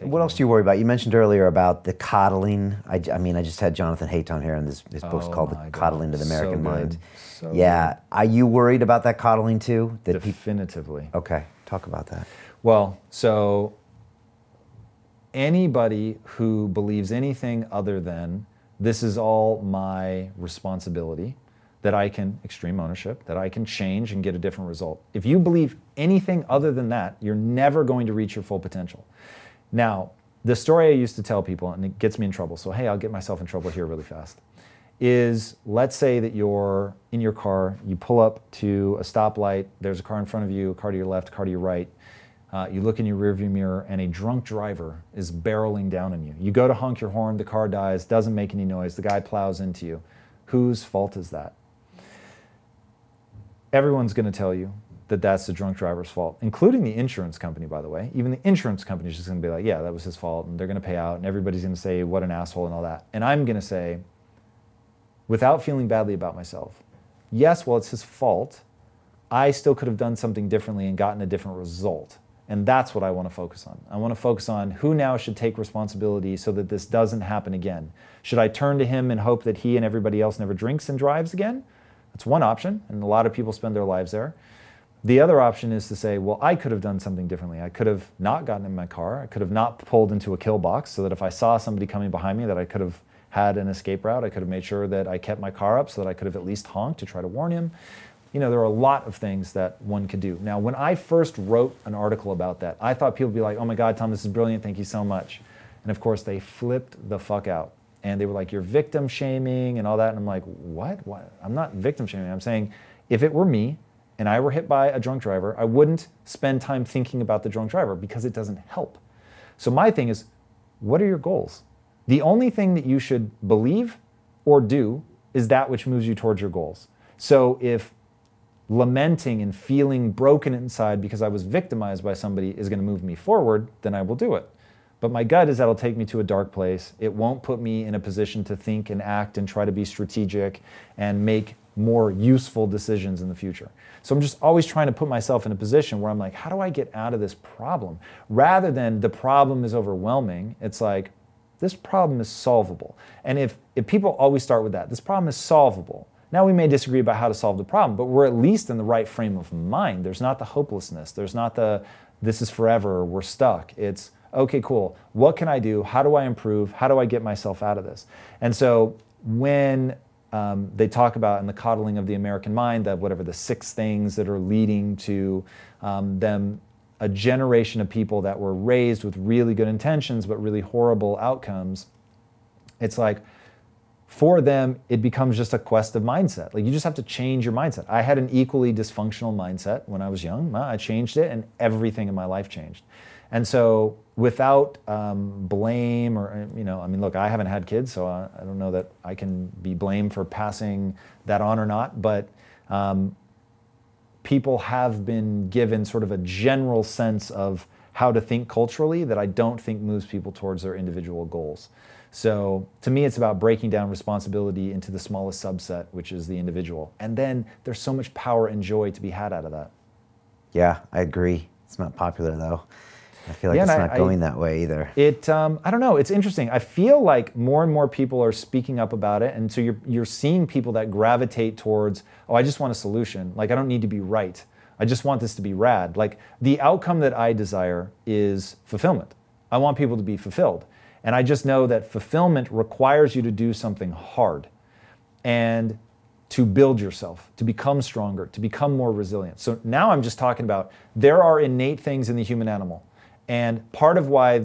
What else do you worry about? You mentioned earlier about the coddling. I mean, I just had Jonathan Haidt on here, and this book's called The Coddling to the American Mind. So yeah. good. Are you worried about that coddling too? Definitively. Okay. Talk about that. Well, so anybody who believes anything other than this is all my responsibility, that I can, extreme ownership, that I can change and get a different result. If you believe anything other than that, you're never going to reach your full potential. Now, the story I used to tell people, and it gets me in trouble, so hey, I'll get myself in trouble here really fast, is let's say that you're in your car, you pull up to a stoplight, there's a car in front of you, a car to your left, a car to your right, you look in your rearview mirror and a drunk driver is barreling down on you. You go to honk your horn, the car dies, doesn't make any noise, the guy plows into you. Whose fault is that? Everyone's going to tell you that that's the drunk driver's fault, including the insurance company, by the way. Even the insurance company is just going to be like, yeah, that was his fault, and they're going to pay out, and everybody's going to say, what an asshole and all that. And I'm going to say, without feeling badly about myself, yes, well, it's his fault. I still could have done something differently and gotten a different result. And that's what I want to focus on. I want to focus on who now should take responsibility so that this doesn't happen again. Should I turn to him and hope that he and everybody else never drinks and drives again? That's one option, and a lot of people spend their lives there. The other option is to say, well, I could have done something differently. I could have not gotten in my car. I could have not pulled into a kill box so that if I saw somebody coming behind me that I could have had an escape route. I could have made sure that I kept my car up so that I could have at least honked to try to warn him. You know, there are a lot of things that one could do. Now, when I first wrote an article about that, I thought people would be like, oh my God, Tom, this is brilliant. Thank you so much. And of course, they flipped the fuck out. And they were like, you're victim shaming and all that. And I'm like, what? I'm not victim shaming. I'm saying if it were me and I were hit by a drunk driver, I wouldn't spend time thinking about the drunk driver because it doesn't help. So my thing is, what are your goals? The only thing that you should believe or do is that which moves you towards your goals. So if lamenting and feeling broken inside because I was victimized by somebody is going to move me forward, then I will do it. But my gut is that'll take me to a dark place. It won't put me in a position to think and act and try to be strategic and make more useful decisions in the future. So I'm just always trying to put myself in a position where I'm like, how do I get out of this problem? Rather than the problem is overwhelming, it's like, this problem is solvable. And if people always start with that, this problem is solvable. Now we may disagree about how to solve the problem, but we're at least in the right frame of mind. There's not the hopelessness. There's not the, this is forever, we're stuck. It's, okay, cool. What can I do? How do I improve? How do I get myself out of this? And so when they talk about in the coddling of the American mind, that whatever the 6 things that are leading to them, a generation of people that were raised with really good intentions but really horrible outcomes, it's like, for them, it becomes just a quest of mindset. Like you just have to change your mindset. I had an equally dysfunctional mindset when I was young. I changed it and everything in my life changed. And so without blame or, you know, I mean, look, I haven't had kids, so I don't know that I can be blamed for passing that on or not, but people have been given sort of a general sense of how to think culturally that I don't think moves people towards their individual goals. So to me, it's about breaking down responsibility into the smallest subset, which is the individual. And then there's so much power and joy to be had out of that. Yeah, I agree. It's not popular though. I feel like it's not going that way either. I don't know, it's interesting. I feel like more and more people are speaking up about it, and so you're seeing people that gravitate towards, oh, I just want a solution. Like, I don't need to be right. I just want this to be rad. Like, the outcome that I desire is fulfillment. I want people to be fulfilled. And I just know that fulfillment requires you to do something hard and to build yourself, to become stronger, to become more resilient. So now I'm just talking about there are innate things in the human animal. And part of why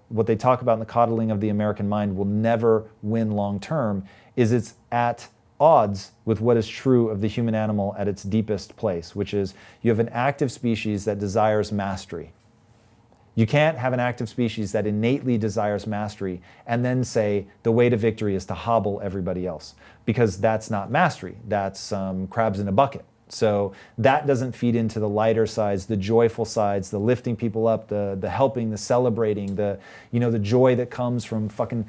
what they talk about in the coddling of the American mind will never win long term is it's at odds with what is true of the human animal at its deepest place, which is you have an active species that desires mastery. You can't have an active species that innately desires mastery and then say the way to victory is to hobble everybody else, because that's not mastery. That's crabs in a bucket. So that doesn't feed into the lighter sides, the joyful sides, the lifting people up, the helping, the celebrating, the joy that comes from fucking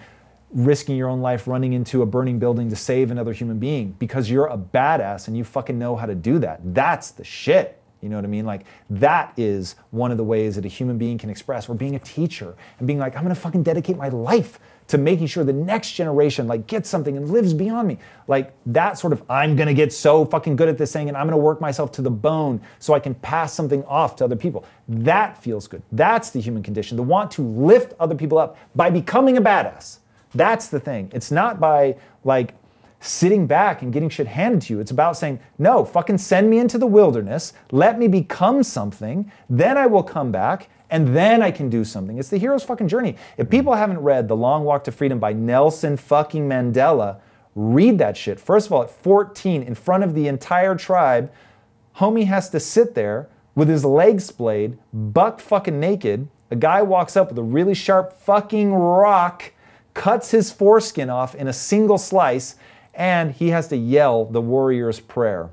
risking your own life running into a burning building to save another human being because you're a badass and you fucking know how to do that. That's the shit. You know what I mean? Like, that is one of the ways that a human being can express, or being a teacher and being like, I'm gonna fucking dedicate my life to making sure the next generation like gets something and lives beyond me. Like that sort of, I'm gonna get so fucking good at this thing and I'm gonna work myself to the bone so I can pass something off to other people. That feels good. That's the human condition, the want to lift other people up by becoming a badass. That's the thing. It's not by like sitting back and getting shit handed to you. It's about saying, no, fucking send me into the wilderness, let me become something, then I will come back, and then I can do something. It's the hero's fucking journey. If people haven't read The Long Walk to Freedom by Nelson fucking Mandela, read that shit. First of all, at 14, in front of the entire tribe, homie has to sit there with his legs splayed, buck fucking naked. A guy walks up with a really sharp fucking rock, cuts his foreskin off in a single slice, and he has to yell the warrior's prayer.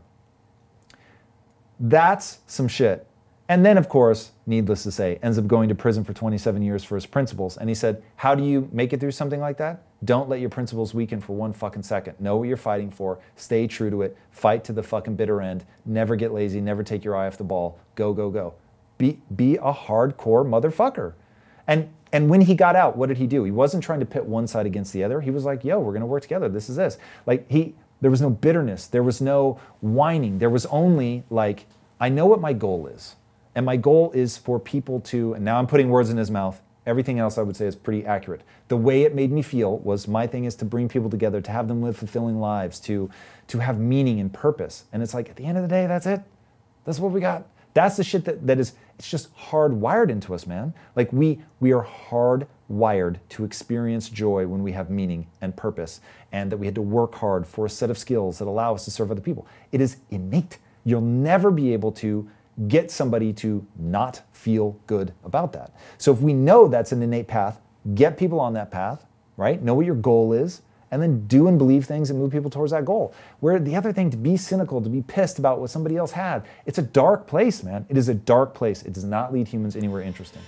That's some shit. And then, of course, needless to say, ends up going to prison for 27 years for his principles. And he said, how do you make it through something like that? Don't let your principles weaken for 1 fucking second. Know what you're fighting for. Stay true to it. Fight to the fucking bitter end. Never get lazy. Never take your eye off the ball. Go, go, go. Be a hardcore motherfucker. And when he got out, what did he do? He wasn't trying to pit one side against the other. He was like, yo, we're going to work together. This is this. Like, there was no bitterness. There was no whining. There was only like, I know what my goal is. And my goal is for people to, and now I'm putting words in his mouth, everything else I would say is pretty accurate. The way it made me feel was, my thing is to bring people together, to have them live fulfilling lives, to have meaning and purpose. And it's like, at the end of the day, that's it. That's what we got. That's the shit that is, it's just hardwired into us, man. Like we are hardwired to experience joy when we have meaning and purpose, and that we had to work hard for a set of skills that allow us to serve other people. It is innate. You'll never be able to get somebody to not feel good about that. So if we know that's an innate path, get people on that path, right? Know what your goal is, and then do and believe things and move people towards that goal. Where the other thing, to be cynical, to be pissed about what somebody else had, it's a dark place, man. It is a dark place. It does not lead humans anywhere interesting.